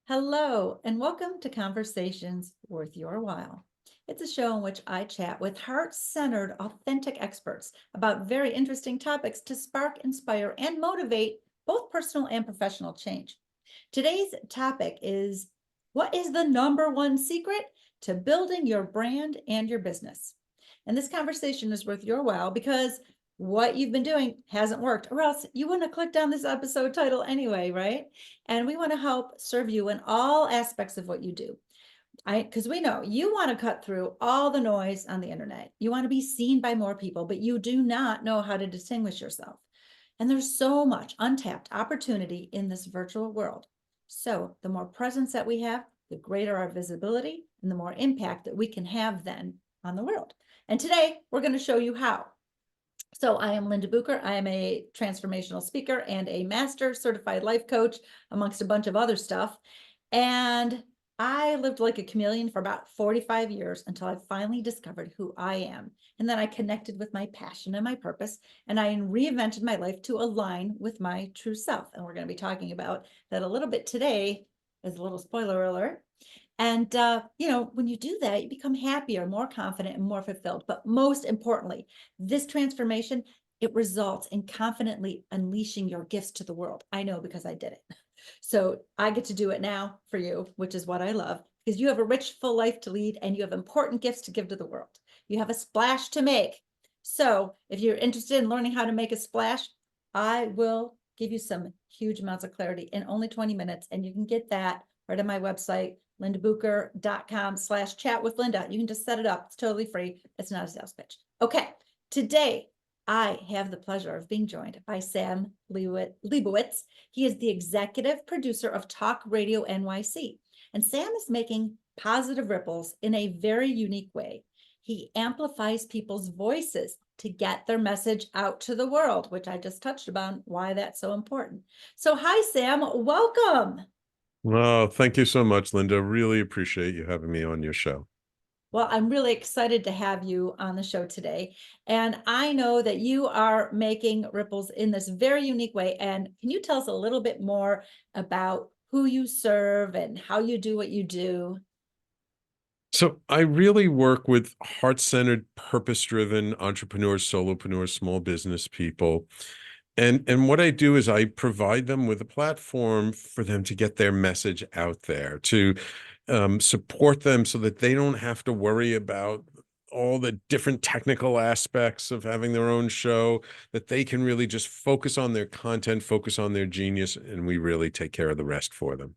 Hello, and welcome to Conversations Worth Your While. It's a show in which I chat with heart-centered, authentic experts about very interesting topics to spark, inspire, and motivate both personal and professional change. Today's topic is, what is the number one secret to building your brand and your business? And this conversation is worth your while because what you've been doing hasn't worked, or else you wouldn't have clicked on this episode title anyway, right? And we want to help serve you in all aspects of what you do. Because we know you want to cut through all the noise on the internet. You want to be seen by more people, but you do not know how to distinguish yourself. And there's so much untapped opportunity in this virtual world. So the more presence that we have, the greater our visibility and the more impact that we can have then on the world. And today we're going to show you how. So I am Linda Bucher. I am a transformational speaker and a master certified life coach, amongst a bunch of other stuff. And I lived like a chameleon for about 45 years until I finally discovered who I am. And then I connected with my passion and my purpose, and I reinvented my life to align with my true self. And we're going to be talking about that a little bit today, as a little spoiler alert. And, when you do that, you become happier, more confident, and more fulfilled. But most importantly, this transformation, it results in confidently unleashing your gifts to the world. I know because I did it. So I get to do it now for you, which is what I love, because you have a rich, full life to lead and you have important gifts to give to the world. You have a splash to make. So if you're interested in learning how to make a splash, I will give you some huge amounts of clarity in only 20 minutes. And you can get that right on my website, lindabucher.com/chat with Linda. You can just set it up. It's totally free. It's not a sales pitch. Okay. Today, I have the pleasure of being joined by Sam Liebowitz. He is the executive producer of Talk Radio NYC. And Sam is making positive ripples in a very unique way. He amplifies people's voices to get their message out to the world, which I just touched upon, why that's so important. So hi, Sam. Welcome. Well, thank you so much, Linda. Really appreciate you having me on your show. Well, I'm really excited to have you on the show today. And I know that you are making ripples in this very unique way. And can you tell us a little bit more about who you serve and how you do what you do? So I really work with heart-centered, purpose-driven entrepreneurs, solopreneurs, small business people. And what I do is I provide them with a platform for them to get their message out there, to support them so that they don't have to worry about all the different technical aspects of having their own show, that they can really just focus on their content, focus on their genius, and we really take care of the rest for them.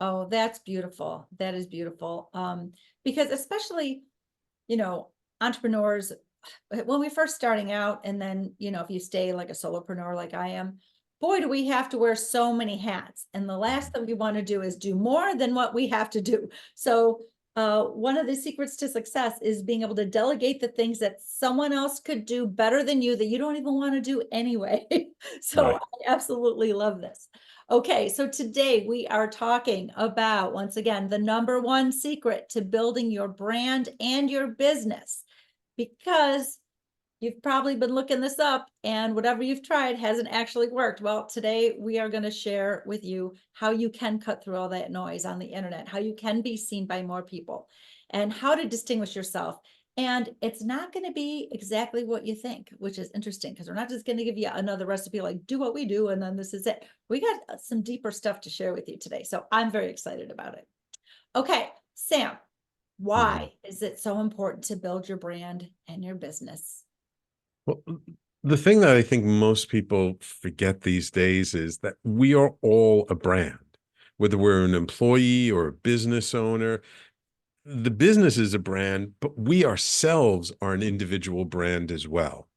Oh, that's beautiful. That is beautiful. Because especially, you know, entrepreneurs, when we're first starting out, and then, if you stay like a solopreneur like I am, boy, do we have to wear so many hats. And the last thing we want to do is do more than what we have to do. So one of the secrets to success is being able to delegate the things that someone else could do better than you that you don't even want to do anyway. So Right. I absolutely love this. Okay, so today we are talking about, once again, the number one secret to building your brand and your business, because you've probably been looking this up and whatever you've tried hasn't actually worked. Well, today we are going to share with you how you can cut through all that noise on the internet, how you can be seen by more people, and how to distinguish yourself. And it's not going to be exactly what you think, which is interesting because we're not just going to give you another recipe like do what we do and then this is it. We got some deeper stuff to share with you today. So I'm very excited about it. Okay, Sam, Mhm. why is it so important to build your brand and your business? Well, the thing that I think most people forget these days is that we are all a brand, whether we're an employee or a business owner. The business is a brand, but we ourselves are an individual brand as well.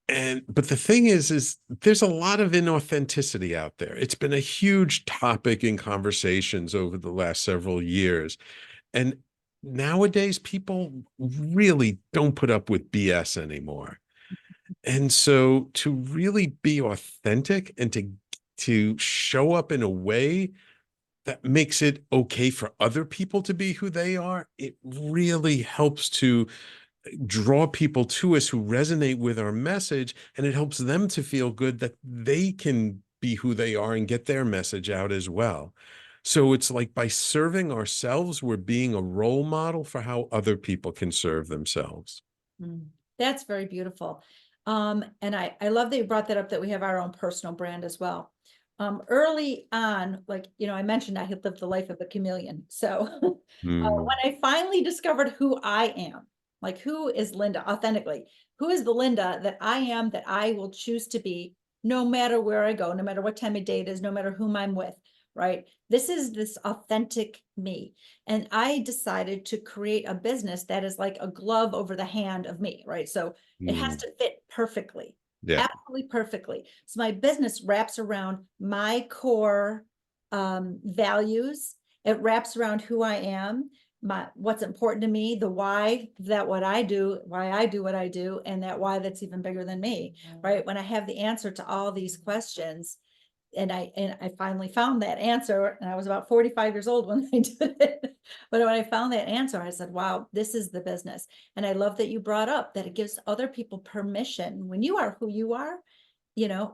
But the thing is there's a lot of inauthenticity out there. It's been a huge topic in conversations over the last several years. And nowadays, people really don't put up with BS anymore. And so to really be authentic and to show up in a way that makes it okay for other people to be who they are, it really helps to draw people to us who resonate with our message, and it helps them to feel good that they can be who they are and get their message out as well. So it's like by serving ourselves, we're being a role model for how other people can serve themselves. That's very beautiful. And I love that you brought that up, that we have our own personal brand as well. Early on, like, I mentioned I had lived the life of a chameleon. So Mm, when I finally discovered who I am, like who is Linda authentically, who is the Linda that I am, that I will choose to be, no matter where I go, no matter what time of day it is, no matter whom I'm with, right? This is this authentic me. And I decided to create a business that is like a glove over the hand of me, right? So it has mm, to fit perfectly, yeah. absolutely perfectly. So my business wraps around my core values. It wraps around who I am, what's important to me, the why, that what I do, why I do what I do, and that why that's even bigger than me, right? When I have the answer to all these questions, and I finally found that answer, and I was about 45 years old when I did it. But when I found that answer, I said, wow, this is the business. And I love that you brought up that it gives other people permission. When you are who you are,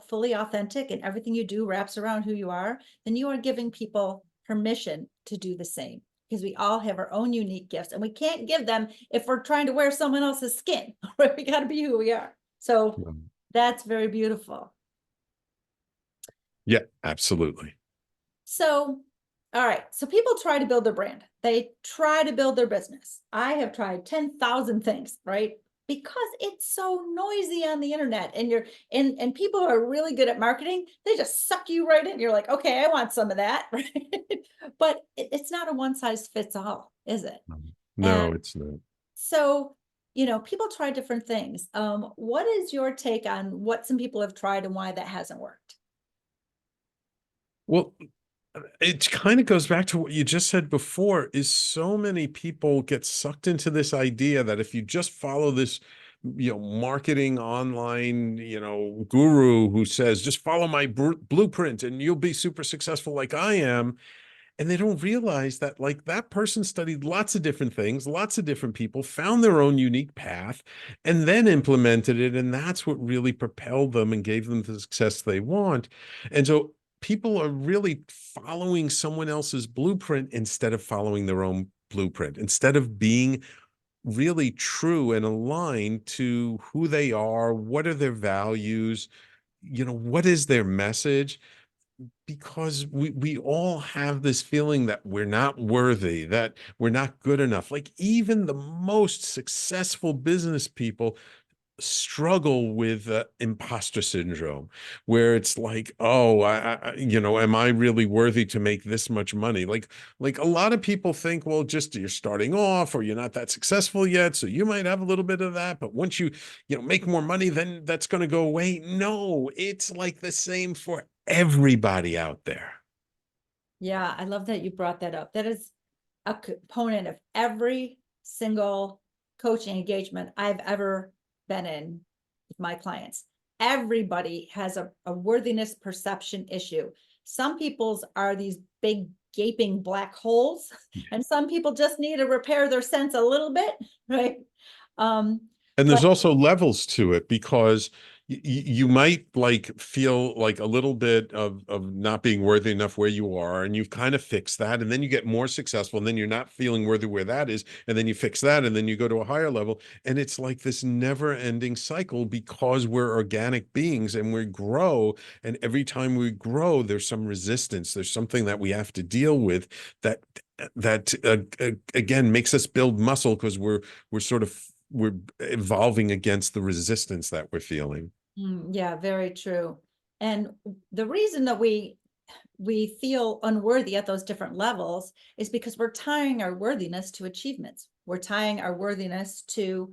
fully authentic, and everything you do wraps around who you are, then you are giving people permission to do the same, because we all have our own unique gifts, and we can't give them if we're trying to wear someone else's skin. Right? We got to be who we are. So Um, that's very beautiful. Yeah, absolutely. So, all right. So people try to build their brand. They try to build their business. I have tried 10,000 things, right? Because it's so noisy on the internet, and and people who are really good at marketing, they just suck you right in. You're like, okay, I want some of that, right? But it's not a one size fits all, is it? And No, it's not. so, people try different things. What is your take on what some people have tried and why that hasn't worked? Well, it kind of goes back to what you just said before, is so many people get sucked into this idea that if you just follow this, marketing online, guru who says, just follow my blueprint and you'll be super successful like I am. And they don't realize that, like, that person studied lots of different things, lots of different people, found their own unique path, and then implemented it. And that's what really propelled them and gave them the success they want. And so people are really following someone else's blueprint instead of following their own blueprint, instead of being really true and aligned to who they are, what are their values, what is their message, because we all have this feeling that we're not worthy, that we're not good enough. Like even the most successful business people struggle with imposter syndrome, where it's like, oh, am I really worthy to make this much money? Like a lot of people think, well, just you're starting off or you're not that successful yet, so you might have a little bit of that, but once you make more money, then that's going to go away. No, it's like the same for everybody out there. Yeah, I love that you brought that up. That is a component of every single coaching engagement I've ever been in with my clients. Everybody has a worthiness perception issue. Some people's are these big gaping black holes, and some people just need to repair their sense a little bit, right? Um, And but there's also levels to it, because you might like feel like a little bit of not being worthy enough where you are, and you've kind of fixed that, and then you get more successful, and then you're not feeling worthy where that is, and then you fix that, and then you go to a higher level, and it's like this never-ending cycle, because we're organic beings and we grow, and every time we grow, there's some resistance, there's something that we have to deal with that again makes us build muscle, because we're evolving against the resistance that we're feeling. yeah, very true. And the reason that we feel unworthy at those different levels is because we're tying our worthiness to achievements. We're tying our worthiness to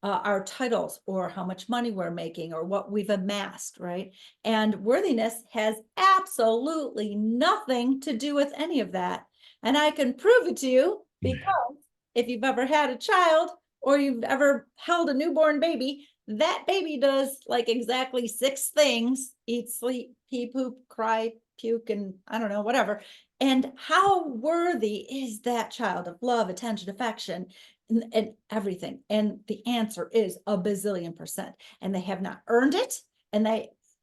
our titles, or how much money we're making, or what we've amassed, right? And worthiness has absolutely nothing to do with any of that. And I can prove it to you, because if you've ever had a child, or you've ever held a newborn baby, that baby does like exactly 6 things: eat, sleep, pee, poop, cry, puke, and I don't know, whatever. And how worthy is that child of love, attention, affection, and everything? And the answer is a bazillion percent. And they have not earned it, and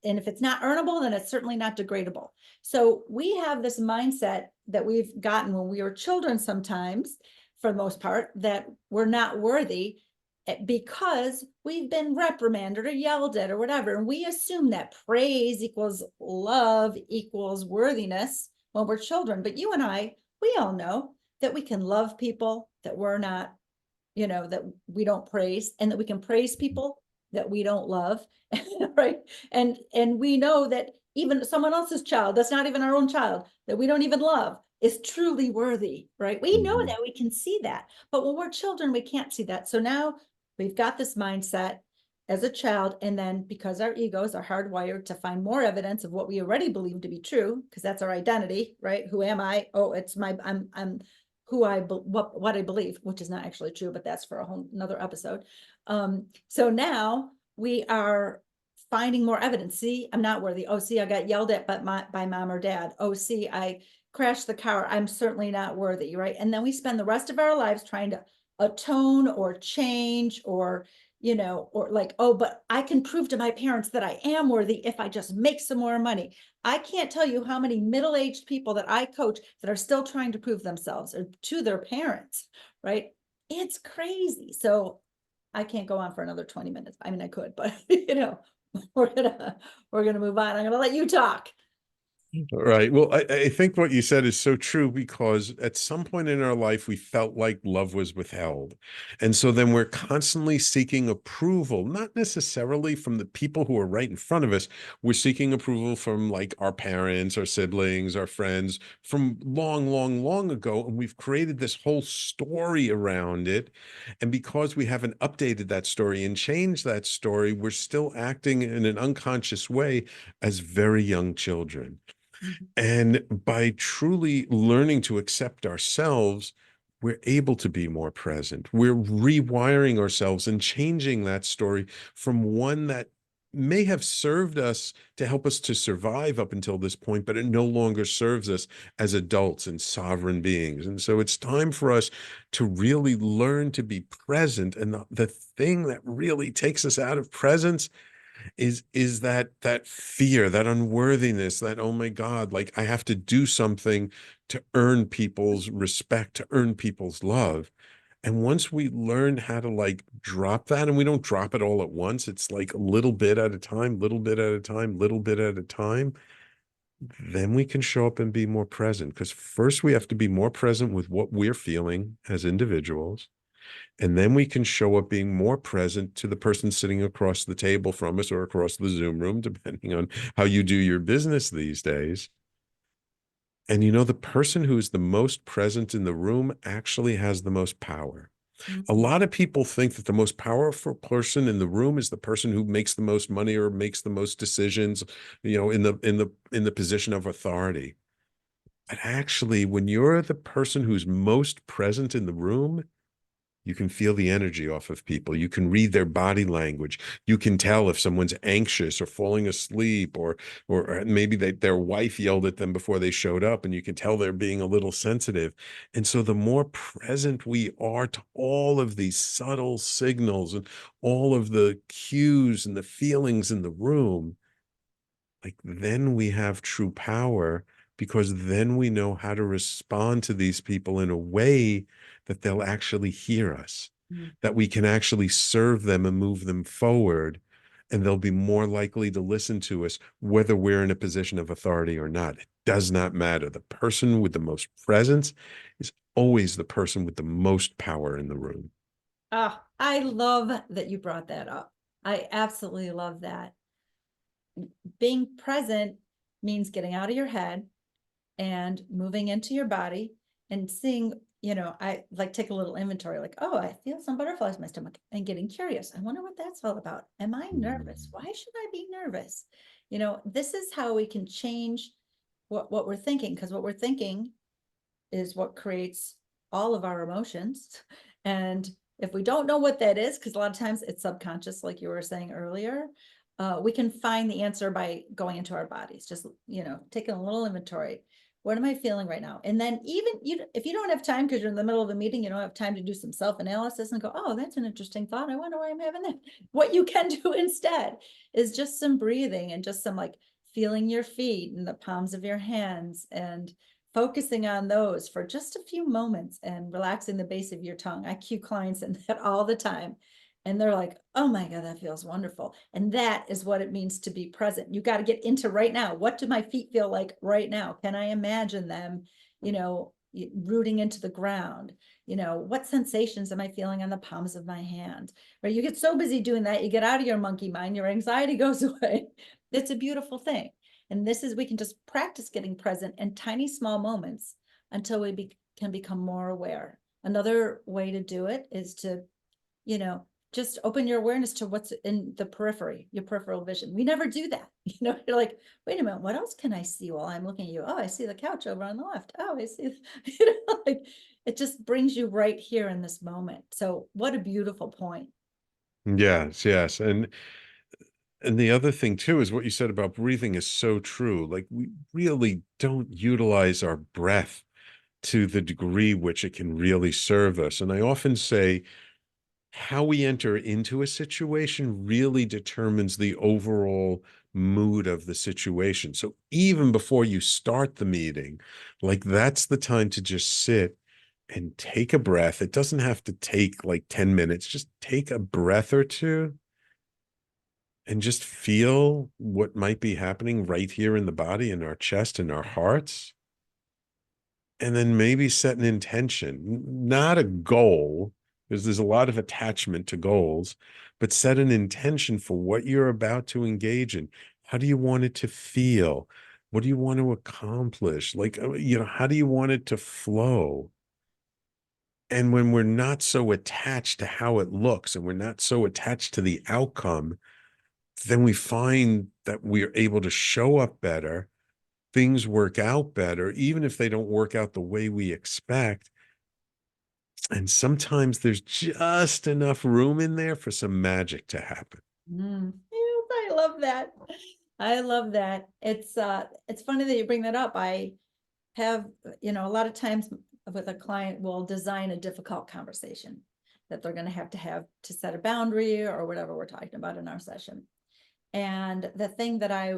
and if it's not earnable, then it's certainly not degradable. So we have this mindset that we've gotten when we were children sometimes, for the most part, that we're not worthy because we've been reprimanded or yelled at or whatever. And we assume that praise equals love equals worthiness when we're children. But you and I, we all know that we can love people that we're not, that we don't praise, and that we can praise people that we don't love. Right. And we know that even someone else's child, that's not even our own child, that we don't even love, is truly worthy. Right. We know that, we can see that. But when we're children, we can't see that. So now we've got this mindset as a child. And then because our egos are hardwired to find more evidence of what we already believe to be true, because that's our identity, right? Who am I? Oh, it's I'm who what I believe, which is not actually true, but that's for a whole another episode. So now we are finding more evidence. See, I'm not worthy. Oh, see, I got yelled at by mom or dad. Oh, see, I crashed the car. I'm certainly not worthy, right? And then we spend the rest of our lives trying to atone or change, or or like, oh, but I can prove to my parents that I am worthy if I just make some more money. I can't tell you how many middle-aged people that I coach that are still trying to prove themselves or to their parents, right? It's crazy. So I can't go on for another 20 minutes. I mean, I could, but we're gonna move on. I'm gonna let you talk. Right. Well, I think what you said is so true, because at some point in our life, we felt like love was withheld. And so then we're constantly seeking approval, not necessarily from the people who are right in front of us. We're seeking approval from like our parents, our siblings, our friends from long, long, long ago. And we've created this whole story around it. And because we haven't updated that story and changed that story, we're still acting in an unconscious way as very young children. And by truly learning to accept ourselves, we're able to be more present. We're rewiring ourselves and changing that story from one that may have served us to help us to survive up until this point, but it no longer serves us as adults and sovereign beings. And so it's time for us to really learn to be present. And the thing that really takes us out of presence is that fear, that unworthiness, that, oh my God, like I have to do something to earn people's respect, to earn people's love. And once we learn how to like drop that, and we don't drop it all at once, it's like a little bit at a time, little bit at a time, little bit at a time, then we can show up and be more present. Because first we have to be more present with what we're feeling as individuals. And then we can show up being more present to the person sitting across the table from us or across the Zoom room, depending on how you do your business these days. And the person who's the most present in the room actually has the most power. A lot of people think that the most powerful person in the room is the person who makes the most money or makes the most decisions, in the position of authority. But actually, when you're the person who's most present in the room, you can feel the energy off of people. You can read their body language. You can tell if someone's anxious or falling asleep, or maybe their wife yelled at them before they showed up, and you can tell they're being a little sensitive. And so the more present we are to all of these subtle signals and all of the cues and the feelings in the room, like then we have true power, because then we know how to respond to these people in a way that they'll actually hear us, that we can actually serve them and move them forward, and they'll be more likely to listen to us, whether we're in a position of authority or not. It does not matter. The person with the most presence is always the person with the most power in the room. Oh, I love that you brought that up. I absolutely love that. Being present means getting out of your head and moving into your body and seeing, I like take a little inventory, like, oh, I feel some butterflies in my stomach, and getting curious. I wonder what that's all about. Am I nervous? Why should I be nervous? This is how we can change what we're thinking, because what we're thinking is what creates all of our emotions. And if we don't know what that is, because a lot of times it's subconscious, like you were saying earlier, we can find the answer by going into our bodies, just, taking a little inventory. What am I feeling right now? And then even if you don't have time because you're in the middle of a meeting, you don't have time to do some self-analysis and go, oh, that's an interesting thought. I wonder why I'm having that. What you can do instead is just some breathing and just some like feeling your feet and the palms of your hands and focusing on those for just a few moments and relaxing the base of your tongue. I cue clients in that all the time. And they're like, oh my God, that feels wonderful. And that is what it means to be present. You got to get into right now. What do my feet feel like right now? Can I imagine them, rooting into the ground? What sensations am I feeling on the palms of my hand? Right? You get so busy doing that, you get out of your monkey mind, your anxiety goes away. It's a beautiful thing. And we can just practice getting present in tiny, small moments until we can become more aware. Another way to do it is to, just open your awareness to what's in the periphery, your peripheral vision. We never do that. You're like, wait a minute, what else can I see while I'm looking at you? Oh, I see the couch over on the left. Oh, I see, like it just brings you right here in this moment. So what a beautiful point. Yes, yes. And the other thing too is what you said about breathing is so true. Like we really don't utilize our breath to the degree which it can really serve us. And I often say how we enter into a situation really determines the overall mood of the situation. So even before you start the meeting, like that's the time to just sit and take a breath. It doesn't have to take like 10 minutes. Just take a breath or two and just feel what might be happening right here in the body, in our chest, in our hearts. And then maybe set an intention, not a goal, because there's a lot of attachment to goals, but set an intention for what you're about to engage in. How do you want it to feel? What do you want to accomplish? Like, how do you want it to flow? And when we're not so attached to how it looks and we're not so attached to the outcome, then we find that we're able to show up better. Things work out better, even if they don't work out the way we expect. And sometimes there's just enough room in there for some magic to happen. Yes, I love that. I love that. It's funny that you bring that up. I have, a lot of times with a client, we'll design a difficult conversation that they're going to have to set a boundary or whatever we're talking about in our session. And the thing that I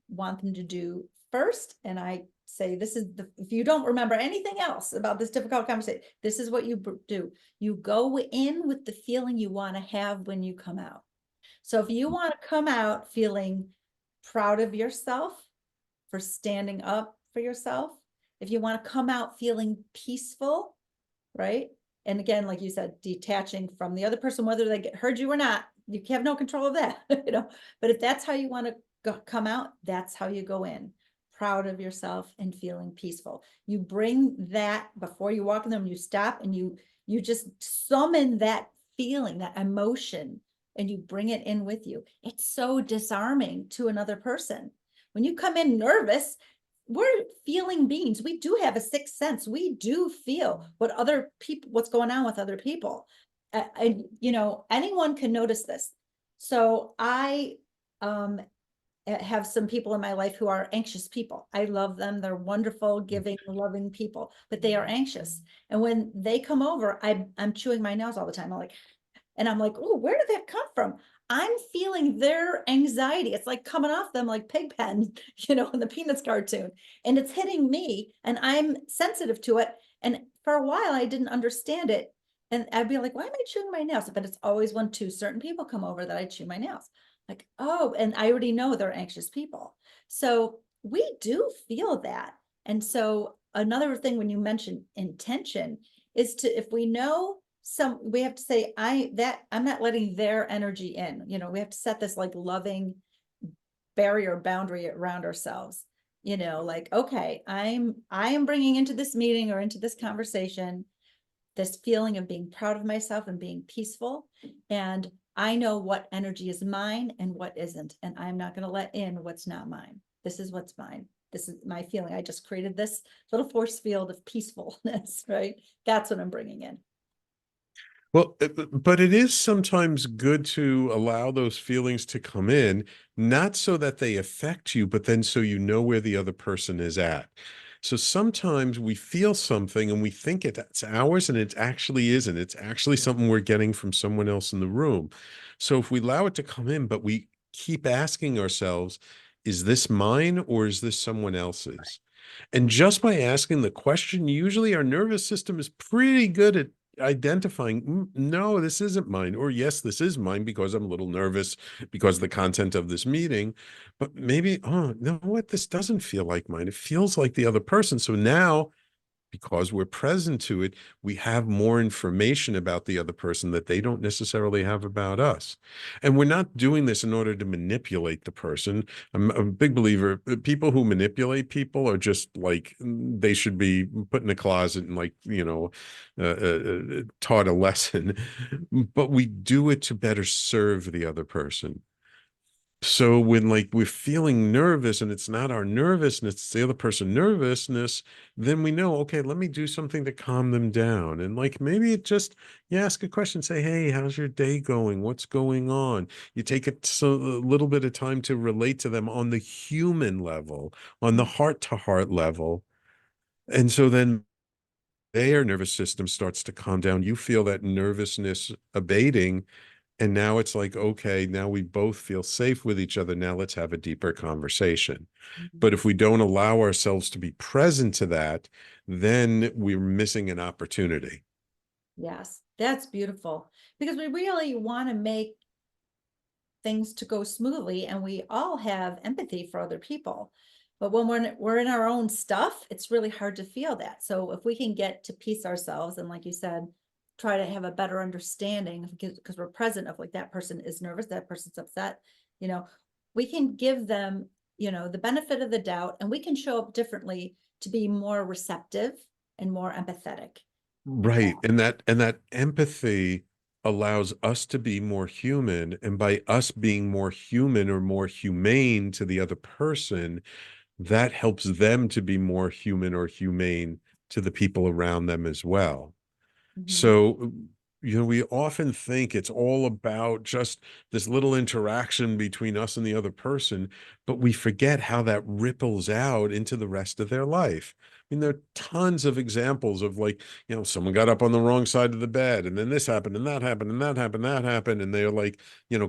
want them to do first, and I say, if you don't remember anything else about this difficult conversation, this is what you do. You go in with the feeling you want to have when you come out. So if you want to come out feeling proud of yourself for standing up for yourself, if you want to come out feeling peaceful, right? And again, like you said, detaching from the other person, whether they heard you or not, you have no control of that, but if that's how you want to come out, that's how you go in, proud of yourself and feeling peaceful. You bring that before you walk in them, you stop and you just summon that feeling, that emotion, and you bring it in with you. It's so disarming to another person. When you come in nervous, we're feeling beings. We do have a sixth sense. We do feel what's going on with other people. And anyone can notice this. So I have some people in my life who are anxious people. I love them. They're wonderful, giving, loving people, but they are anxious. And when they come over, I'm chewing my nails all the time. I'm like, oh, where did that come from? I'm feeling their anxiety. It's like coming off them like Pigpen, in the Peanuts cartoon. And it's hitting me and I'm sensitive to it. And for a while, I didn't understand it. And I'd be like, why am I chewing my nails? But it's always when two certain people come over that I chew my nails. Like, oh, and I already know they're anxious people. So we do feel that. And so another thing when you mention intention is if we know we have to say, I'm not letting their energy in, we have to set this like loving barrier boundary around ourselves, like, okay, I am bringing into this meeting or into this conversation, this feeling of being proud of myself and being peaceful. And I know what energy is mine and what isn't. And I'm not going to let in what's not mine. This is what's mine. This is my feeling. I just created this little force field of peacefulness, right? That's what I'm bringing in. Well, but it is sometimes good to allow those feelings to come in, not so that they affect you, but then so you know where the other person is at. So sometimes we feel something and we think it's ours and it actually isn't. It's actually something we're getting from someone else in the room. So if we allow it to come in, but we keep asking ourselves, is this mine or is this someone else's? And just by asking the question, usually our nervous system is pretty good at identifying, no, this isn't mine, or yes, this is mine because I'm a little nervous because of the content of this meeting. But maybe, oh, no, what? This doesn't feel like mine. It feels like the other person. So now, because we're present to it, we have more information about the other person that they don't necessarily have about us. And we're not doing this in order to manipulate the person. I'm a big believer, people who manipulate people are just like, they should be put in a closet and like, taught a lesson. But we do it to better serve the other person. So when like we're feeling nervous and it's not our nervousness, it's the other person nervousness, then we know, okay, let me do something to calm them down. And like maybe it just, you ask a question, say, hey, how's your day going? What's going on? You take a little bit of time to relate to them on the human level, on the heart to heart level. And so then their nervous system starts to calm down. You feel that nervousness abating. And now it's like, okay, now we both feel safe with each other. Now let's have a deeper conversation. But if we don't allow ourselves to be present to that, then we're missing an opportunity. Yes, that's beautiful, because we really want to make things to go smoothly, and we all have empathy for other people. But when we're in our own stuff, it's really hard to feel that. So if we can get to peace ourselves, and like you said, try to have a better understanding, because we're present of like, that person is nervous, that person's upset, we can give them, the benefit of the doubt, and we can show up differently to be more receptive and more empathetic. Right. And that empathy allows us to be more human. And by us being more human or more humane to the other person, that helps them to be more human or humane to the people around them as well. Mhm. So, we often think it's all about just this little interaction between us and the other person, but we forget how that ripples out into the rest of their life. I mean, there are tons of examples of like, someone got up on the wrong side of the bed, and then this happened, and that happened, and that happened, that happened. And they're like,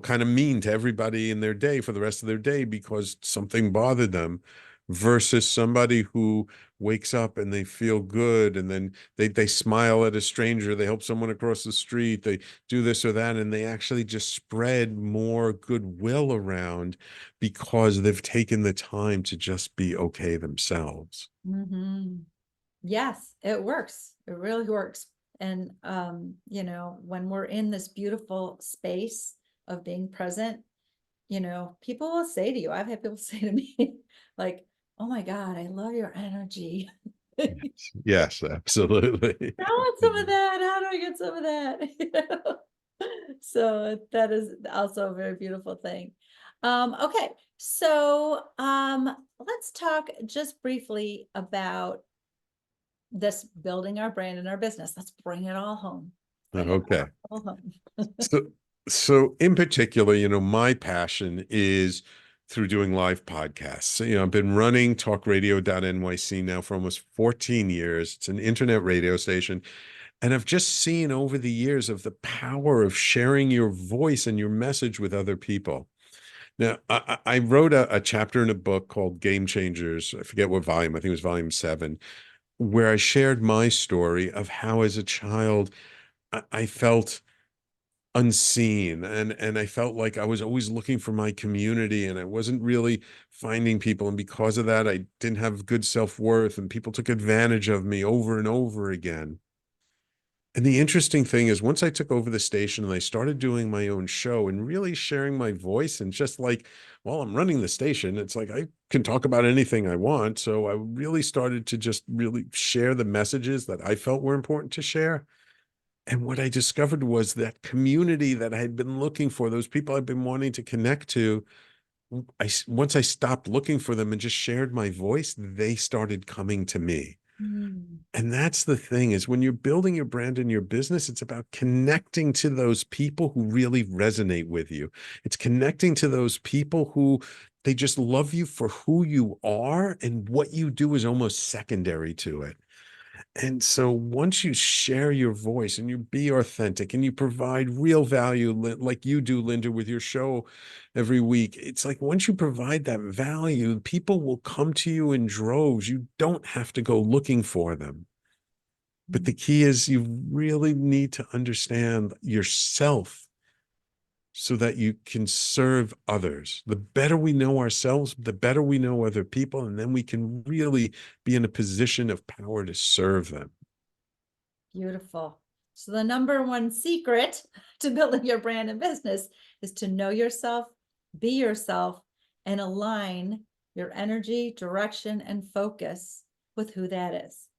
kind of mean to everybody in their day for the rest of their day because something bothered them, versus somebody who wakes up and they feel good, and then they smile at a stranger, they help someone across the street, they do this or that, and they actually just spread more goodwill around because they've taken the time to just be okay themselves. Mhm. Yes, it works. It really works. And when we're in this beautiful space of being present, people will say to you, I've had people say to me, like, oh my God, I love your energy. Yes, absolutely. I want some of that. How do I get some of that? So that is also a very beautiful thing. Okay, so let's talk just briefly about this building our brand and our business. Let's bring it all home. Bring it Okay. all home. So, so in particular, my passion is through doing live podcasts. So, I've been running talkradio.nyc now for almost 14 years. It's an internet radio station. And I've just seen over the years of the power of sharing your voice and your message with other people. Now, I wrote a chapter in a book called Game Changers. I forget what volume, I think it was volume 7, where I shared my story of how as a child, I felt unseen, and I felt like I was always looking for my community and I wasn't really finding people, and because of that I didn't have good self-worth and people took advantage of me over and over again. And the interesting thing is, once I took over the station and I started doing my own show and really sharing my voice, and just like, well, I'm running the station, it's like I can talk about anything I want. So I really started to just really share the messages that I felt were important to share. And what I discovered was that community that I had been looking for, those people I've been wanting to connect to, once I stopped looking for them and just shared my voice, they started coming to me. Mm. And that's the thing, is when you're building your brand and your business, it's about connecting to those people who really resonate with you. It's connecting to those people who They just love you for who you are, and what you do is almost secondary to it. And so once you share your voice and you be authentic and you provide real value, like you do, Linda, with your show every week, it's like once you provide that value, people will come to you in droves. You don't have to go looking for them. But the key is you really need to understand yourself so that you can serve others. The better we know ourselves, the better we know other people, and then we can really be in a position of power to serve them. Beautiful. So the number one secret to building your brand and business is to know yourself, be yourself, and align your energy, direction, and focus with who that is.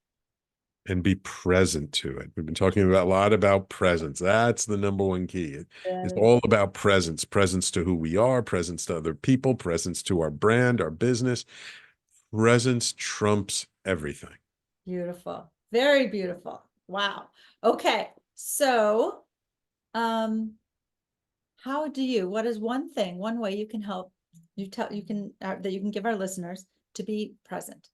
And be present to it. We've been talking about a lot about presence. That's the number one key. It's all about presence, presence to who we are, presence to other people, presence to our brand, our business. Presence trumps everything. Beautiful. Very beautiful. Wow. Okay. So, what is one thing, one way you can help that you can give our listeners to be present?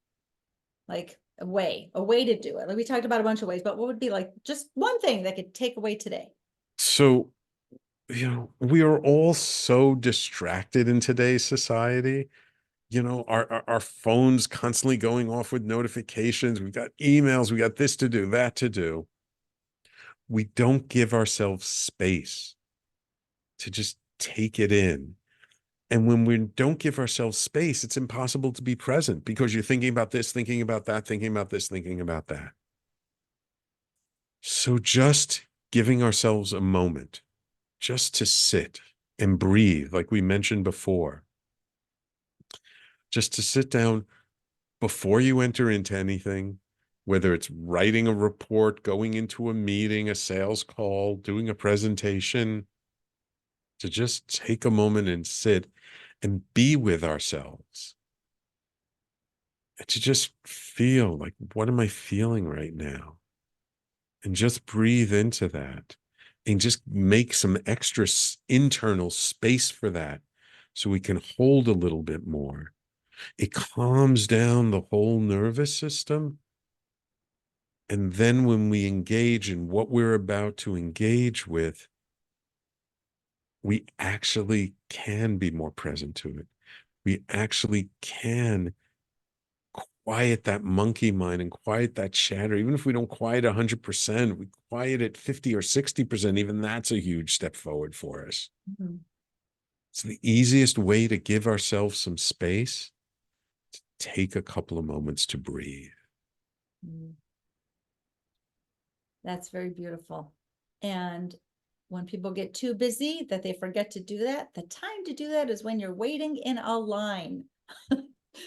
Like a way to do it. Like we talked about a bunch of ways, but what would be like just one thing that could take away today? So, we are all so distracted in today's society. Our phones constantly going off with notifications. We've got emails, we got this to do, that to do. We don't give ourselves space to just take it in. And when we don't give ourselves space, it's impossible to be present because you're thinking about this, thinking about that, thinking about this, thinking about that. So just giving ourselves a moment just to sit and breathe, like we mentioned before, just to sit down before you enter into anything, whether it's writing a report, going into a meeting, a sales call, doing a presentation, to just take a moment and sit and be with ourselves. And to just feel like, what am I feeling right now? And just breathe into that and just make some extra internal space for that so we can hold a little bit more. It calms down the whole nervous system. And then when we engage in what we're about to engage with, we actually can be more present to it. We actually can quiet that monkey mind and quiet that chatter. Even if we don't quiet 100%, we quiet it 50 or 60%. Even that's a huge step forward for us. Mm-hmm. It's the easiest way to give ourselves some space, to take a couple of moments to breathe. Mm-hmm. That's very beautiful. And when people get too busy that they forget to do that, the time to do that is when you're waiting in a line.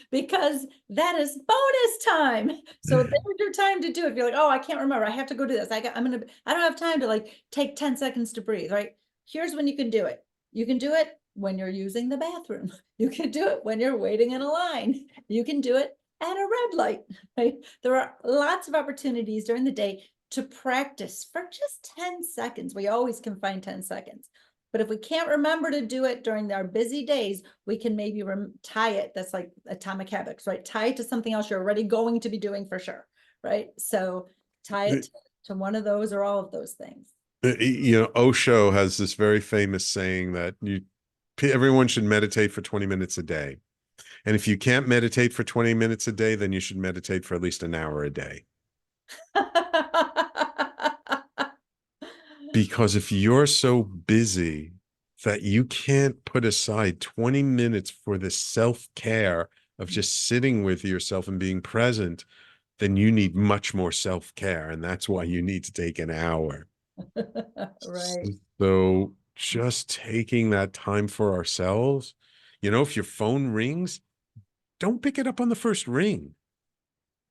Because that is bonus time. So there's your time to do it. If you're like, oh, I can't remember, I have to go do this. I don't have time to like take 10 seconds to breathe, right? Here's when you can do it. You can do it when you're using the bathroom. You can do it when you're waiting in a line. You can do it at a red light, right? There are lots of opportunities during the day to practice for just 10 seconds. We always can find 10 seconds. But if we can't remember to do it during our busy days, we can maybe tie it. That's like atomic habits, right? Tie it to something else you're already going to be doing for sure, right? So tie it to one of those or all of those things. Osho has this very famous saying that everyone should meditate for 20 minutes a day. And if you can't meditate for 20 minutes a day, then you should meditate for at least an hour a day. Because if you're so busy that you can't put aside 20 minutes for the self-care of just sitting with yourself and being present, then you need much more self-care. And that's why you need to take an hour. Right. So just taking that time for ourselves, if your phone rings, don't pick it up on the first ring.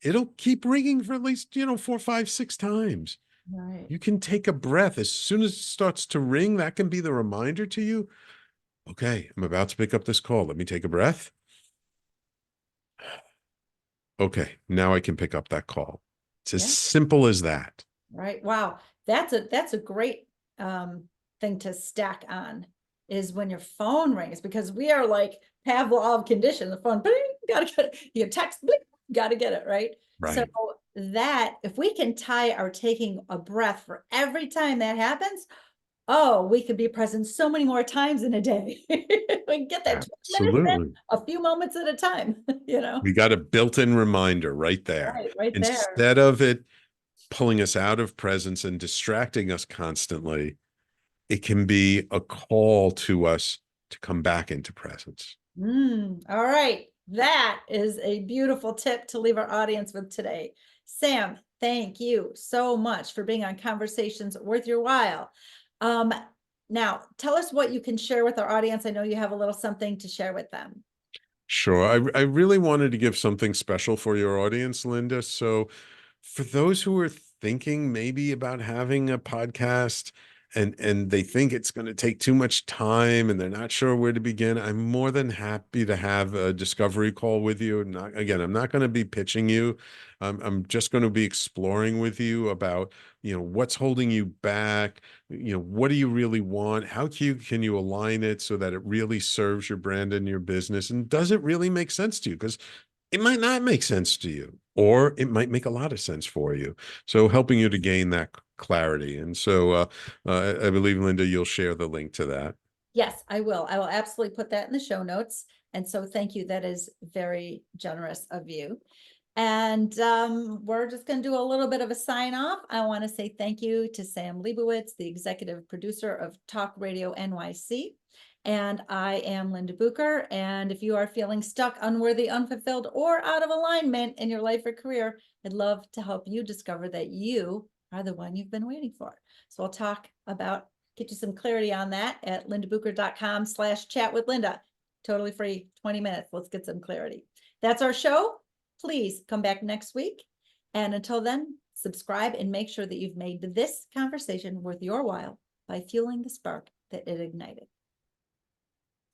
It'll keep ringing for at least, 4, 5, 6 times. Right. You can take a breath. As soon as it starts to ring, that can be the reminder to you, okay, I'm about to pick up this call. Let me take a breath. Okay, now I can pick up that call. It's as simple as that. Right. Wow. That's a great thing to stack on. is when your phone rings, because we are like Pavlov conditioned. The phone, bling, gotta get it. You text, bling, gotta get it, right? So Right. that if we can tie our taking a breath for every time that happens, oh, we could be present so many more times in a day. We can get that 20 minutes in, Absolutely. a few moments at a time, you know? We got a built-in reminder right there. Right there. Instead of it pulling us out of presence and distracting us constantly, it can be a call to us to come back into presence. All right. That is a beautiful tip to leave our audience with today. Sam, thank you so much for being on Conversations Worth Your While. Now, tell us what you can share with our audience. I know you have a little something to share with them. Sure. I really wanted to give something special for your audience, Linda. So for those who are thinking maybe about having a podcast and they think it's going to take too much time and they're not sure where to begin, I'm more than happy to have a discovery call with you. Not, again, I'm not going to be pitching you. I'm just going to be exploring with you about, what's holding you back. What do you really want? How can you align it so that it really serves your brand and your business? And does it really make sense to you? Because it might not make sense to you, or it might make a lot of sense for you. So helping you to gain that clarity. And so I believe, Linda, you'll share the link to that. Yes, I will. I will absolutely put that in the show notes. And so thank you. That is very generous of you. And we're just going to do a little bit of a sign off. I want to say thank you to Sam Liebowitz, the executive producer of Talk Radio NYC. And I am Linda Bucher. And if you are feeling stuck, unworthy, unfulfilled, or out of alignment in your life or career, I'd love to help you discover that you are the one you've been waiting for. So I'll get you some clarity on that at lindabucher.com/chat with Linda. Totally free, 20 minutes. Let's get some clarity. That's our show. Please come back next week. And until then, subscribe and make sure that you've made this conversation worth your while by fueling the spark that it ignited.